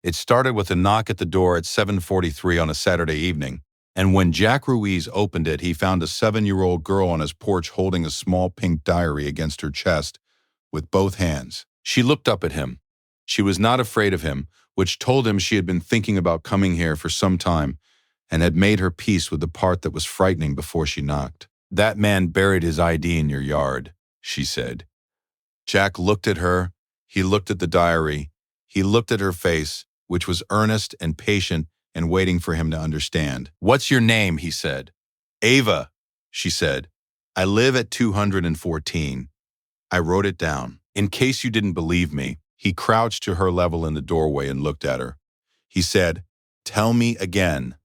It started with a knock at the door at 7:43 on a Saturday evening, and when Jack Ruiz opened it, he found a 7-year-old girl on his porch holding a small pink diary against her chest with both hands. She looked up at him. She was not afraid of him, which told him she had been thinking about coming here for some time and had made her peace with the part that was frightening before she knocked. "That man buried his ID in your yard," she said. Jack looked at her. He looked at the diary. He looked at her face, which was earnest and patient and waiting for him to understand. "What's your name?" he said. "Ava," she said. "I live at 214. I wrote it down. In case you didn't believe me." He crouched to her level in the doorway and looked at her. He said, "Tell me again."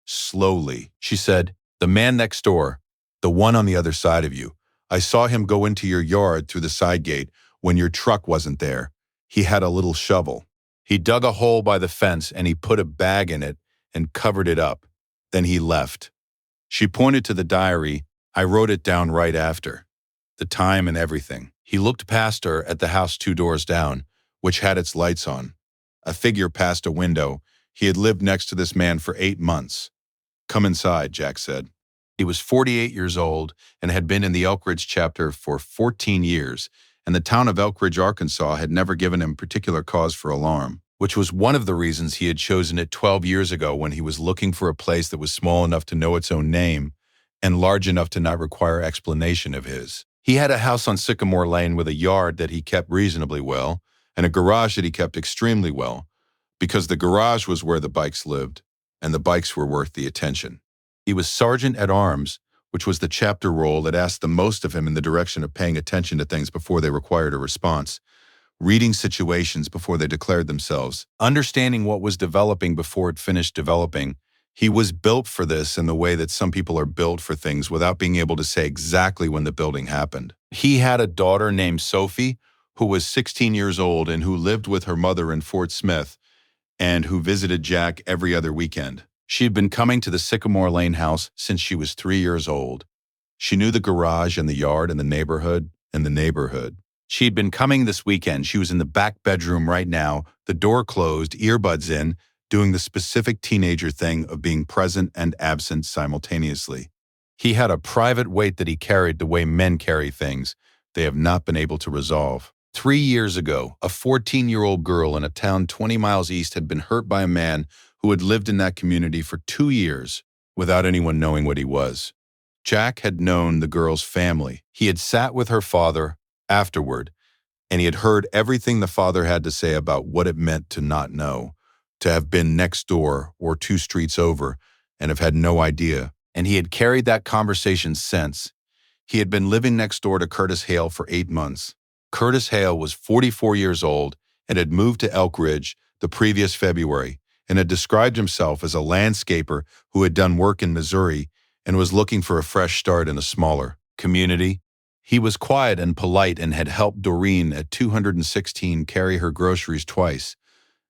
Slowly, she said, "The man next door, the one on the other side of you. I saw him go into your yard through the side gate when your truck wasn't there. He had a little shovel. He dug a hole by the fence and he put a bag in it and covered it up. Then he left." She pointed to the diary. "I wrote it down right after. The time and everything." He looked past her at the house 2 doors down, which had its lights on. A figure passed a window. He had lived next to this man for 8 months. "Come inside," Jack said. He was 48 years old and had been in the Elkridge chapter for 14 years, and the town of Elkridge, Arkansas had never given him particular cause for alarm, which was one of the reasons he had chosen it 12 years ago when he was looking for a place that was small enough to know its own name and large enough to not require explanation of his. He had a house on Sycamore Lane with a yard that he kept reasonably well and a garage that he kept extremely well, because the garage was where the bikes lived, and the bikes were worth the attention. He was sergeant at arms, which was the chapter role that asked the most of him in the direction of paying attention to things before they required a response, reading situations before they declared themselves, understanding what was developing before it finished developing. He was built for this in the way that some people are built for things without being able to say exactly when the building happened. He had a daughter named Sophie, who was 16 years old and who lived with her mother in Fort Smith and who visited Jack every other weekend. She had been coming to the Sycamore Lane house since she was 3 years old. She knew the garage and the yard and the neighborhood. She had been coming this weekend. She was in the back bedroom right now, the door closed, earbuds in, doing the specific teenager thing of being present and absent simultaneously. He had a private weight that he carried the way men carry things they have not been able to resolve. 3 years ago, a 14-year-old girl in a town 20 miles east had been hurt by a man who had lived in that community for 2 years without anyone knowing what he was. Jack had known the girl's family. He had sat with her father afterward, and he had heard everything the father had to say about what it meant to not know, to have been next door or 2 streets over and have had no idea. And he had carried that conversation since. He had been living next door to Curtis Hale for 8 months. Curtis Hale was 44 years old and had moved to Elkridge the previous February and had described himself as a landscaper who had done work in Missouri and was looking for a fresh start in a smaller community. He was quiet and polite and had helped Doreen at 216 carry her groceries twice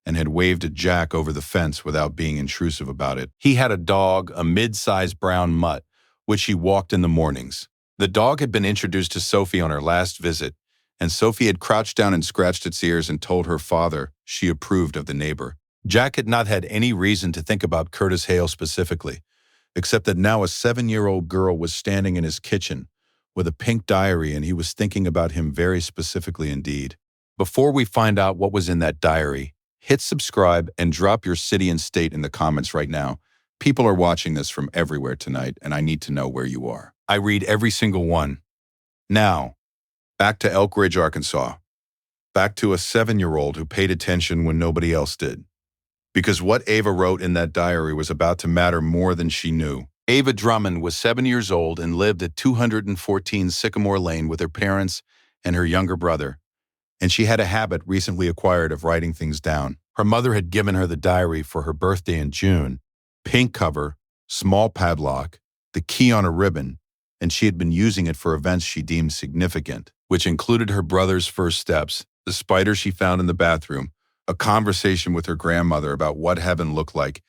and had waved at Jack over the fence without being intrusive about it. He had a dog, a mid-sized brown mutt, which he walked in the mornings. The dog had been introduced to Sophie on her last visit, and Sophie had crouched down and scratched its ears and told her father she approved of the neighbor. Jack had not had any reason to think about Curtis Hale specifically, except that now a 7-year-old girl was standing in his kitchen with a pink diary, and he was thinking about him very specifically indeed. Before we find out what was in that diary, hit subscribe and drop your city and state in the comments right now. People are watching this from everywhere tonight, and I need to know where you are. I read every single one. Now, back to Elkridge, Arkansas. Back to a 7-year-old who paid attention when nobody else did. Because what Ava wrote in that diary was about to matter more than she knew. Ava Drummond was 7 years old and lived at 214 Sycamore Lane with her parents and her younger brother, and she had a habit recently acquired of writing things down. Her mother had given her the diary for her birthday in June, pink cover, small padlock, the key on a ribbon, and she had been using it for events she deemed significant, which included her brother's first steps, the spider she found in the bathroom, a conversation with her grandmother about what heaven looked like,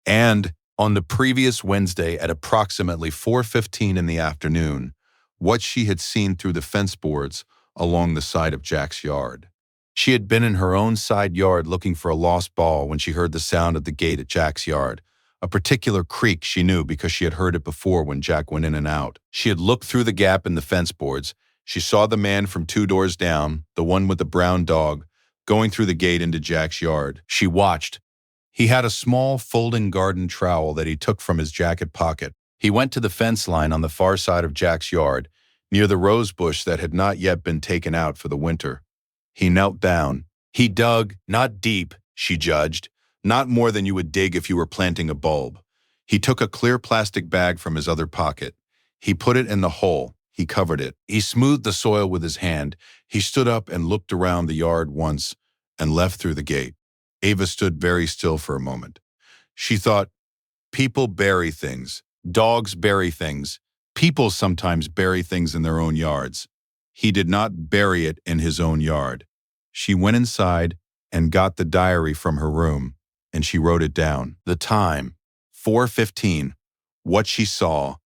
and on the previous Wednesday at approximately 4:15 in the afternoon, what she had seen through the fence boards along the side of Jack's yard. She had been in her own side yard looking for a lost ball when she heard the sound at the gate at Jack's yard. A particular creak she knew because she had heard it before when Jack went in and out. She had looked through the gap in the fence boards. She saw the man from 2 doors down, the one with the brown dog, going through the gate into Jack's yard. She watched. He had a small folding garden trowel that he took from his jacket pocket. He went to the fence line on the far side of Jack's yard, near the rose bush that had not yet been taken out for the winter. He knelt down. He dug, not deep, she judged, not more than you would dig if you were planting a bulb. He took a clear plastic bag from his other pocket. He put it in the hole. He covered it. He smoothed the soil with his hand. He stood up and looked around the yard once and left through the gate. Ava stood very still for a moment. She thought, people bury things. Dogs bury things. People sometimes bury things in their own yards. He did not bury it in his own yard. She went inside and got the diary from her room, and she wrote it down. The time, 4:15, what she saw,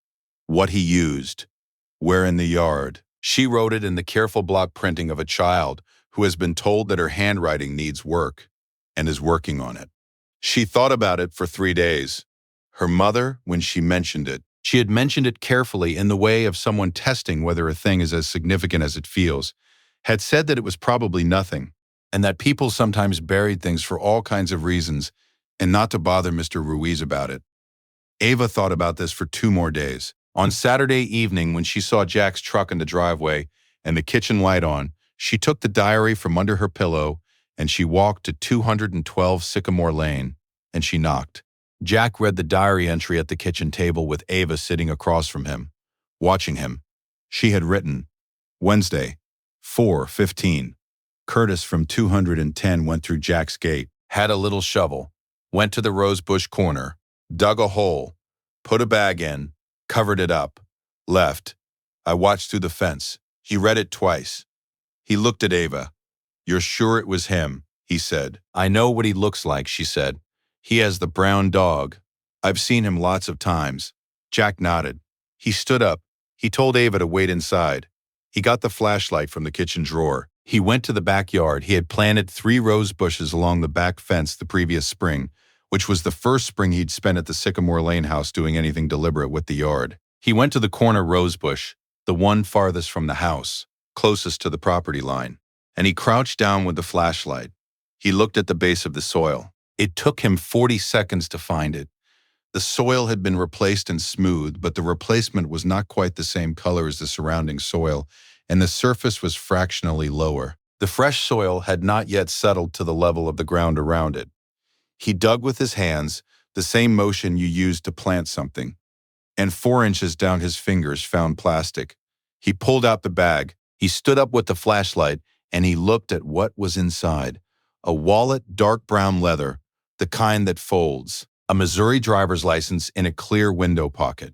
what he used, where in the yard. She wrote it in the careful block printing of a child who has been told that her handwriting needs work and is working on it. She thought about it for 3 days. Her mother, when she mentioned it, she had mentioned it carefully in the way of someone testing whether a thing is as significant as it feels, had said that it was probably nothing, and that people sometimes buried things for all kinds of reasons, and not to bother Mr. Ruiz about it. Ava thought about this for 2 more days. On Saturday evening, when she saw Jack's truck in the driveway and the kitchen light on, she took the diary from under her pillow and she walked to 212 Sycamore Lane, and she knocked. Jack read the diary entry at the kitchen table with Ava sitting across from him, watching him. She had written, Wednesday, 4:15. Curtis from 210 went through Jack's gate, had a little shovel, went to the rosebush corner, dug a hole, put a bag in, covered it up, left. I watched through the fence. He read it twice. He looked at Ava. You're sure it was him, he said. I know what he looks like, she said. He has the brown dog. I've seen him lots of times. Jack nodded. He stood up. He told Ava to wait inside. He got the flashlight from the kitchen drawer. He went to the backyard. He had planted 3 rose bushes along the back fence the previous spring, which was the first spring he'd spent at the Sycamore Lane house doing anything deliberate with the yard. He went to the corner rose bush, the one farthest from the house, closest to the property line, and he crouched down with the flashlight. He looked at the base of the soil. It took him 40 seconds to find it. The soil had been replaced and smoothed, but the replacement was not quite the same color as the surrounding soil, and the surface was fractionally lower. The fresh soil had not yet settled to the level of the ground around it. He dug with his hands, the same motion you use to plant something, and 4 inches down his fingers found plastic. He pulled out the bag. He stood up with the flashlight, and he looked at what was inside. A wallet, dark brown leather, the kind that folds. A Missouri driver's license in a clear window pocket.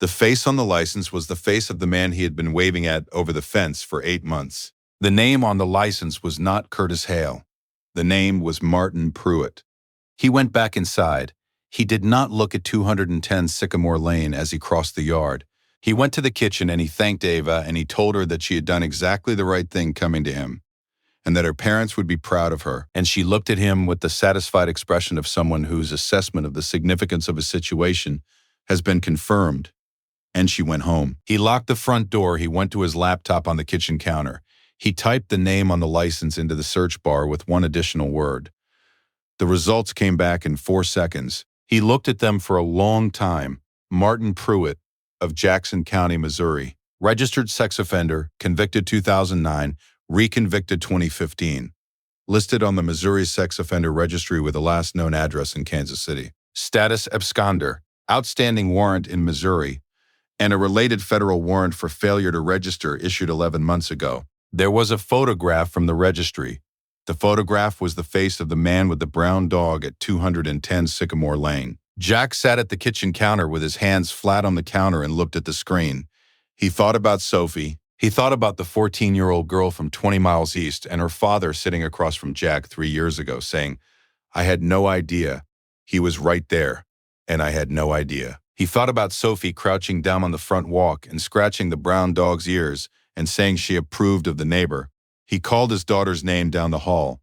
The face on the license was the face of the man he had been waving at over the fence for 8 months. The name on the license was not Curtis Hale. The name was Martin Pruitt. He went back inside. He did not look at 210 Sycamore Lane as he crossed the yard. He went to the kitchen and he thanked Ava and he told her that she had done exactly the right thing coming to him, and that her parents would be proud of her. And she looked at him with the satisfied expression of someone whose assessment of the significance of a situation has been confirmed. And she went home. He locked the front door. He went to his laptop on the kitchen counter. He typed the name on the license into the search bar with one additional word. The results came back in 4 seconds. He looked at them for a long time. Martin Pruitt of Jackson County, Missouri. Registered sex offender, convicted 2009, reconvicted 2015. Listed on the Missouri Sex Offender Registry with a last known address in Kansas City. Status absconder, outstanding warrant in Missouri, and a related federal warrant for failure to register issued 11 months ago. There was a photograph from the registry. The photograph was the face of the man with the brown dog at 210 Sycamore Lane. Jack sat at the kitchen counter with his hands flat on the counter and looked at the screen. He thought about Sophie. He thought about the 14-year-old girl from 20 miles east and her father sitting across from Jack 3 years ago saying, I had no idea. He was right there, and I had no idea. He thought about Sophie crouching down on the front walk and scratching the brown dog's ears and saying she approved of the neighbor. He called his daughter's name down the hall.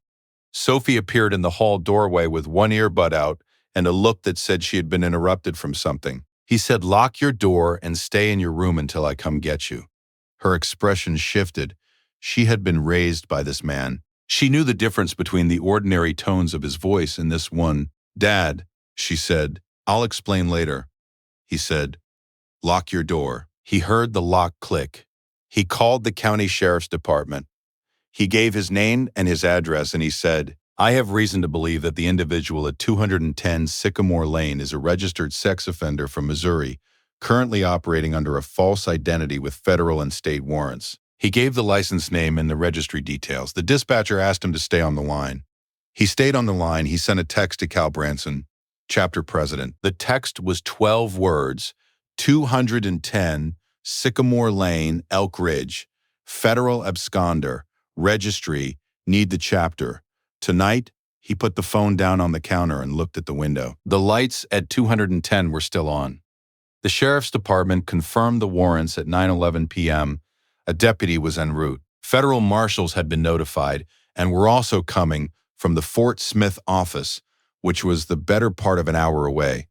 Sophie appeared in the hall doorway with one earbud out and a look that said she had been interrupted from something. He said, "Lock your door and stay in your room until I come get you." Her expression shifted. She had been raised by this man. She knew the difference between the ordinary tones of his voice and this one. "Dad," she said, "I'll explain later." He said, "Lock your door." He heard the lock click. He called the county sheriff's department. He gave his name and his address, and he said, "I have reason to believe that the individual at 210 Sycamore Lane is a registered sex offender from Missouri, currently operating under a false identity with federal and state warrants." He gave the license name and the registry details. The dispatcher asked him to stay on the line. He stayed on the line. He sent a text to Cal Branson, chapter president. The text was 12 words: 210 Sycamore Lane, Elk Ridge, federal absconder, registry, need the chapter. Tonight, he put the phone down on the counter and looked at the window. The lights at 210 were still on. The sheriff's department confirmed the warrants at 9:11 p.m. A deputy was en route. Federal marshals had been notified and were also coming from the Fort Smith office, which was the better part of an hour away.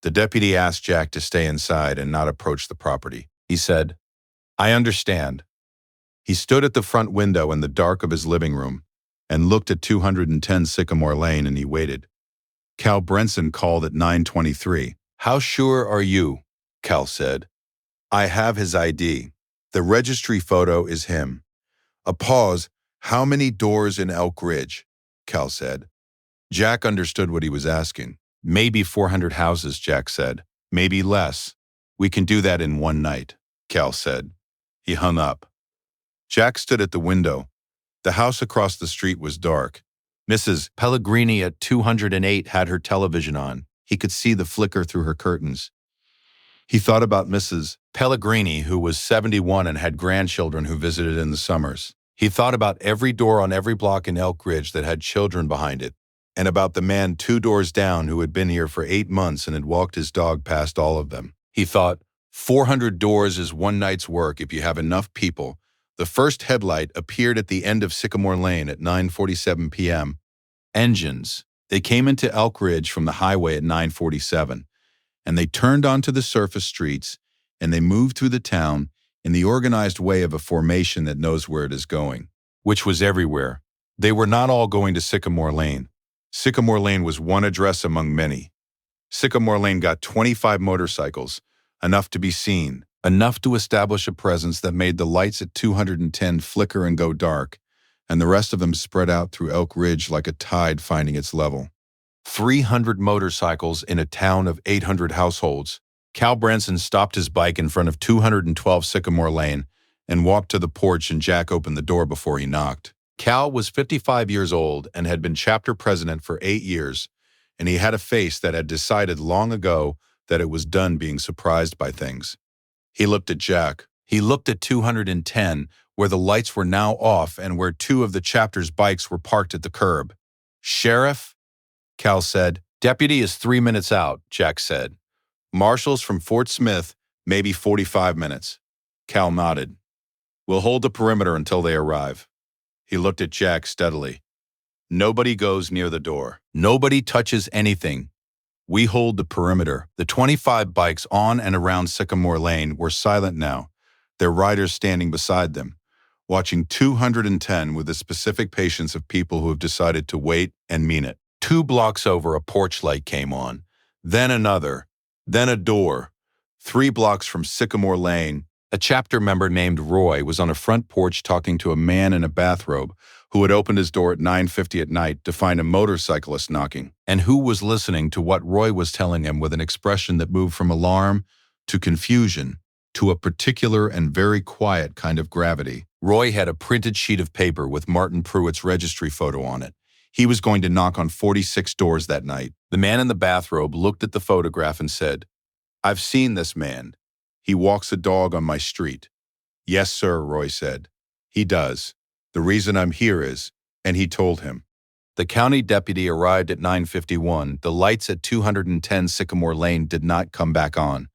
The deputy asked Jack to stay inside and not approach the property. He said, "I understand." He stood at the front window in the dark of his living room and looked at 210 Sycamore Lane, and he waited. Cal Branson called at 9:23. "How sure are you?" Cal said. "I have his ID. The registry photo is him." A pause. "How many doors in Elk Ridge?" Cal said. Jack understood what he was asking. "Maybe 400 houses," Jack said. "Maybe less. We can do that in one night," Cal said. He hung up. Jack stood at the window. The house across the street was dark. Mrs. Pellegrini at 208 had her television on. He could see the flicker through her curtains. He thought about Mrs. Pellegrini, who was 71 and had grandchildren who visited in the summers. He thought about every door on every block in Elk Ridge that had children behind it, and about the man 2 doors down who had been here for 8 months and had walked his dog past all of them. He thought, 400 doors is one night's work if you have enough people. The first headlight appeared at the end of Sycamore Lane at 9:47 p.m. Engines. They came into Elk Ridge from the highway at 9:47, and they turned onto the surface streets, and they moved through the town in the organized way of a formation that knows where it is going, which was everywhere. They were not all going to Sycamore Lane. Sycamore Lane was one address among many. Sycamore Lane got 25 motorcycles, enough to be seen, enough to establish a presence that made the lights at 210 flicker and go dark, and the rest of them spread out through Elk Ridge like a tide finding its level. 300 motorcycles in a town of 800 households. Cal Branson stopped his bike in front of 212 Sycamore Lane and walked to the porch, and Jack opened the door before he knocked. Cal was 55 years old and had been chapter president for 8 years, and he had a face that had decided long ago that it was done being surprised by things. He looked at Jack. He looked at 210, where the lights were now off and where 2 of the chapter's bikes were parked at the curb. "Sheriff?" Cal said. "Deputy is 3 minutes out," Jack said. "Marshals from Fort Smith, maybe 45 minutes. Cal nodded. "We'll hold the perimeter until they arrive." He looked at Jack steadily. "Nobody goes near the door. Nobody touches anything. We hold the perimeter." The 25 bikes on and around Sycamore Lane were silent now, their riders standing beside them, watching 210 with the specific patience of people who have decided to wait and mean it. 2 blocks over, a porch light came on, then another, then a door. 3 blocks from Sycamore Lane, a chapter member named Roy was on a front porch talking to a man in a bathrobe who had opened his door at 9:50 at night to find a motorcyclist knocking, and who was listening to what Roy was telling him with an expression that moved from alarm to confusion to a particular and very quiet kind of gravity. Roy had a printed sheet of paper with Martin Pruitt's registry photo on it. He was going to knock on 46 doors that night. The man in the bathrobe looked at the photograph and said, "I've seen this man. He walks a dog on my street." "Yes, sir," Roy said. "He does. The reason I'm here is," and he told him. The county deputy arrived at 9:51. The lights at 210 Sycamore Lane did not come back on.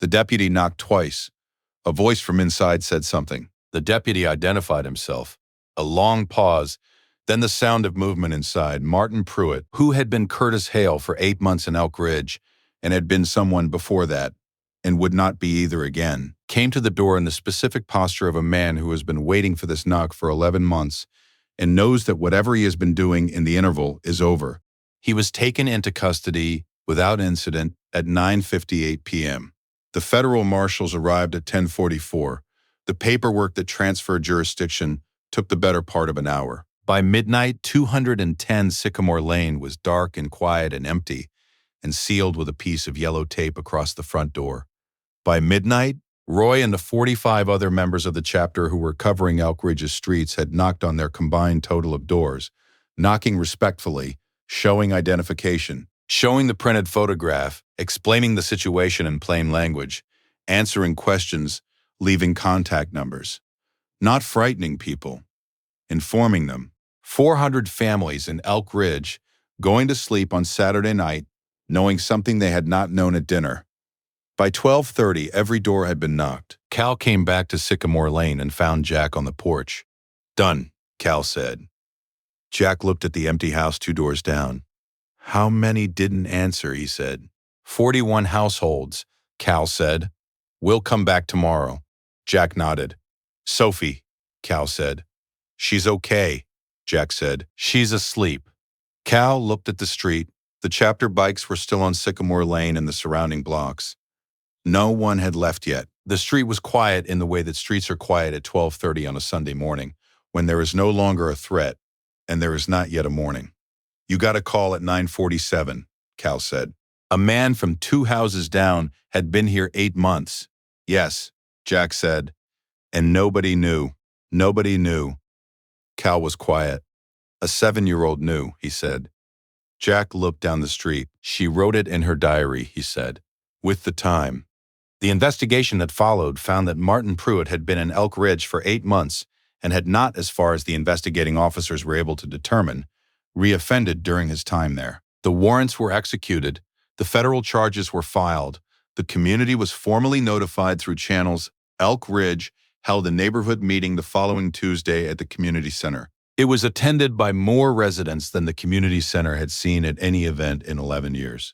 The deputy knocked twice. A voice from inside said something. The deputy identified himself. A long pause, then the sound of movement inside. Martin Pruitt, who had been Curtis Hale for 8 months in Elk Ridge and had been someone before that, and would not be either again, came to the door in the specific posture of a man who has been waiting for this knock for 11 months and knows that whatever he has been doing in the interval is over. He was taken into custody without incident at 9:58 p.m. The federal marshals arrived at 10:44. The paperwork that transferred jurisdiction took the better part of an hour. By midnight, 210 Sycamore Lane was dark and quiet and empty, and sealed with a piece of yellow tape across the front door. By midnight, Roy and the 45 other members of the chapter who were covering Elk Ridge's streets had knocked on their combined total of doors, knocking respectfully, showing identification, showing the printed photograph, explaining the situation in plain language, answering questions, leaving contact numbers. Not frightening people, informing them. 400 families in Elk Ridge going to sleep on Saturday night, knowing something they had not known at dinner. By 12:30, every door had been knocked. Cal came back to Sycamore Lane and found Jack on the porch. "Done," Cal said. Jack looked at the empty house 2 doors down. "How many didn't answer?" he said. 41 households, Cal said. "We'll come back tomorrow." Jack nodded. "Sophie," Cal said. "She's okay," Jack said. "She's asleep." Cal looked at the street. The chapter bikes were still on Sycamore Lane and the surrounding blocks. No one had left yet. The street was quiet in the way that streets are quiet at 12:30 on a Sunday morning, when there is no longer a threat, and there is not yet a morning. "You got a call at 9:47, Cal said. "A man from 2 houses down had been here 8 months. "Yes," Jack said. "And nobody knew. Nobody knew." Cal was quiet. "A 7-year-old knew," he said. Jack looked down the street. "She wrote it in her diary," he said. "With the time." The investigation that followed found that Martin Pruitt had been in Elk Ridge for 8 months and had not, as far as the investigating officers were able to determine, reoffended during his time there. The warrants were executed, the federal charges were filed, the community was formally notified through channels. Elk Ridge held a neighborhood meeting the following Tuesday at the community center. It was attended by more residents than the community center had seen at any event in 11 years.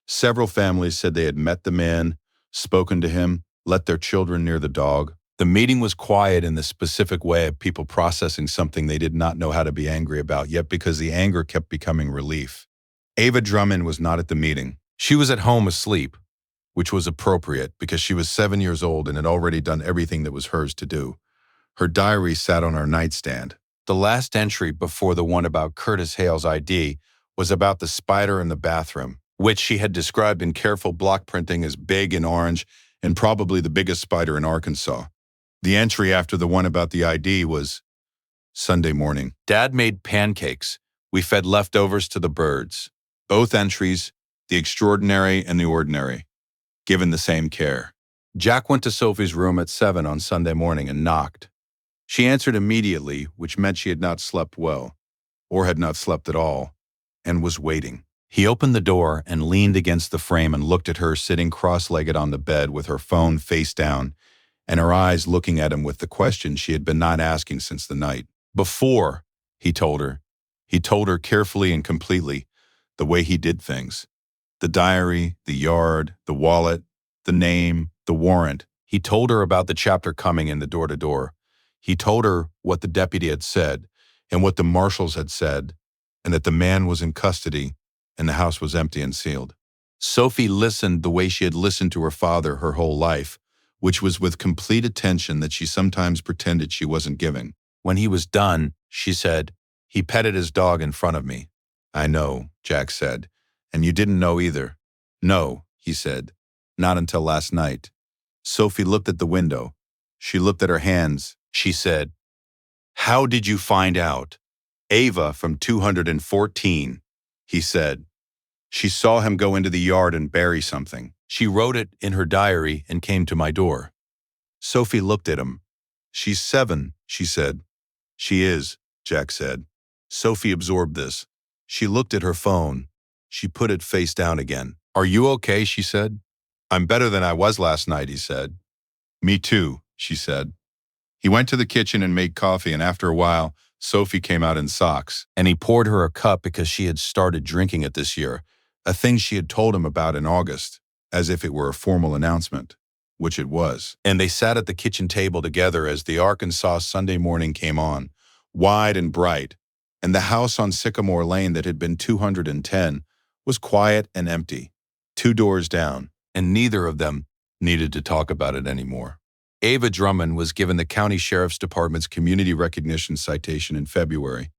Several families said they had met the man, spoken to him, let their children near the dog. The meeting was quiet in the specific way of people processing something they did not know how to be angry about, yet because the anger kept becoming relief. Ava Drummond was not at the meeting. She was at home asleep, which was appropriate because she was 7 years old and had already done everything that was hers to do. Her diary sat on her nightstand. The last entry before the one about Curtis Hale's ID was about the spider in the bathroom, which she had described in careful block printing as big and orange and probably the biggest spider in Arkansas. The entry after the one about the ID was, "Sunday morning. Dad made pancakes. We fed leftovers to the birds." Both entries, the extraordinary and the ordinary, given the same care. Jack went to Sophie's room at 7 on Sunday morning and knocked. She answered immediately, which meant she had not slept well, or had not slept at all, and was waiting. He opened the door and leaned against the frame and looked at her sitting cross-legged on the bed with her phone face down and her eyes looking at him with the question she had been not asking since the night before. He told her. He told her carefully and completely, the way he did things. The diary, the yard, the wallet, the name, the warrant. He told her about the chapter coming in the door-to-door. He told her what the deputy had said and what the marshals had said, and that the man was in custody and the house was empty and sealed. Sophie listened the way she had listened to her father her whole life, which was with complete attention that she sometimes pretended she wasn't giving. When he was done, she said, "He petted his dog in front of me." "I know," Jack said, "and you didn't know either." "No," he said, "not until last night." Sophie looked at the window. She looked at her hands. She said, "How did you find out?" "Ava from 214, he said. "She saw him go into the yard and bury something. She wrote it in her diary and came to my door." Sophie looked at him. "She's 7, she said." "She is," Jack said. Sophie absorbed this. She looked at her phone. She put it face down again. "Are you okay?" she said. "I'm better than I was last night," he said. "Me too," she said. He went to the kitchen and made coffee, and after a while, Sophie came out in socks, and he poured her a cup because she had started drinking it this year, a thing she had told him about in August, as if it were a formal announcement, which it was. And they sat at the kitchen table together as the Arkansas Sunday morning came on, wide and bright, and the house on Sycamore Lane that had been 210 was quiet and empty, 2 doors down, and neither of them needed to talk about it anymore. Ava Drummond was given the County Sheriff's Department's Community Recognition Citation in February.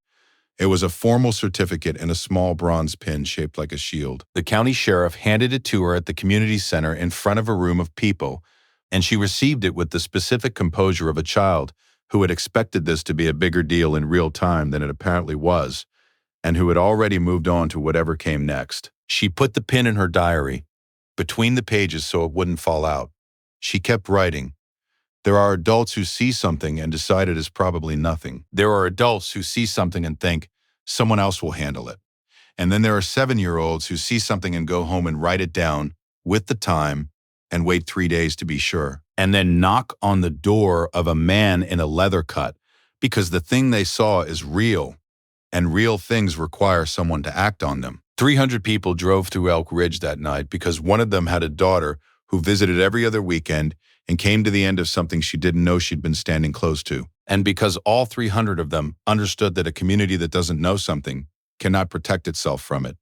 It was a formal certificate and a small bronze pin shaped like a shield. The county sheriff handed it to her at the community center in front of a room of people, and she received it with the specific composure of a child who had expected this to be a bigger deal in real time than it apparently was, and who had already moved on to whatever came next. She put the pin in her diary, between the pages so it wouldn't fall out. She kept writing. There are adults who see something and decide it is probably nothing. There are adults who see something and think, someone else will handle it. And then there are 7-year-olds who see something and go home and write it down with the time and wait 3 days to be sure. And then knock on the door of a man in a leather cut because the thing they saw is real, and real things require someone to act on them. 300 people drove through Elk Ridge that night because one of them had a daughter who visited every other weekend and came to the end of something she didn't know she'd been standing close to. And because all 300 of them understood that a community that doesn't know something cannot protect itself from it.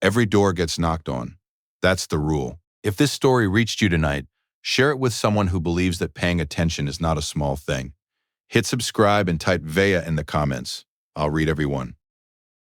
Every door gets knocked on. That's the rule. If this story reached you tonight, share it with someone who believes that paying attention is not a small thing. Hit subscribe and type Vea in the comments. I'll read every one.